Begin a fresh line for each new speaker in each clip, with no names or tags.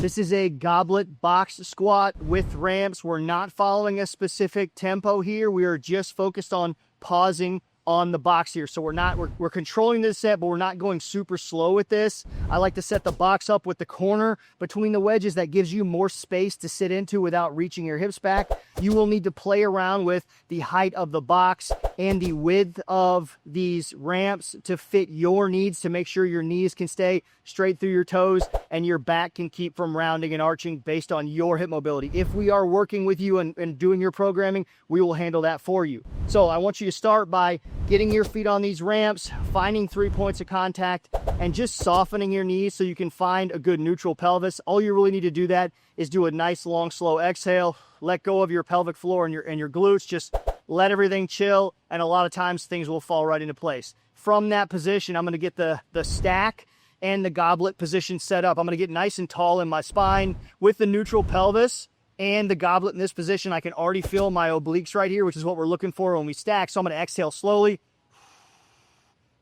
This is a goblet box squat with ramps. We're not following a specific tempo here. We are just focused on pausing on the box here. So we're controlling this set, but we're not going super slow with this. I like to set the box up with the corner between the wedges. That gives you more space to sit into without reaching your hips back. You will need to play around with the height of the box and the width of these ramps to fit your needs, to make sure your knees can stay straight through your toes and your back can keep from rounding and arching based on your hip mobility. If we are working with you and doing your programming, we will handle that for you. So I want you to start by getting your feet on these ramps, finding 3 points of contact, and just softening your knees so you can find a good neutral pelvis. All you really need to do that is do a nice, long, slow exhale. Let go of your pelvic floor and your glutes. Just let everything chill, and a lot of times things will fall right into place. From that position, I'm going to get the stack and the goblet position set up. I'm going to get nice and tall in my spine with the neutral pelvis and the goblet in this position. I can already feel my obliques right here, which is what we're looking for when we stack. So I'm going to exhale slowly,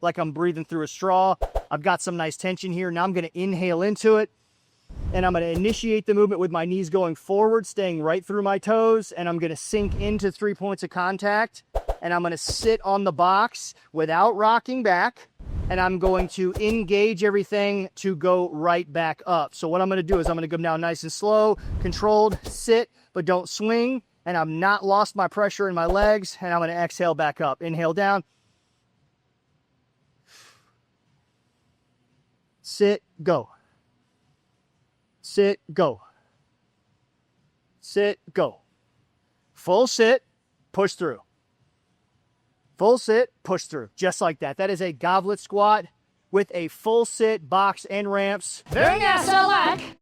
like I'm breathing through a straw. I've got some nice tension here. Now I'm going to inhale into it, and I'm going to initiate the movement with my knees going forward, staying right through my toes, and I'm going to sink into 3 points of contact, and I'm going to sit on the box without rocking back, and I'm going to engage everything to go right back up. So what I'm going to do is I'm going to go down nice and slow, controlled, sit, but don't swing, and I've not lost my pressure in my legs, and I'm going to exhale back up. Inhale down. Sit, go. Sit, go. Sit, go. Full sit, push through. Full sit, push through. Just like that. That is a goblet squat with a full sit, box, and ramps.
Very nice, I like.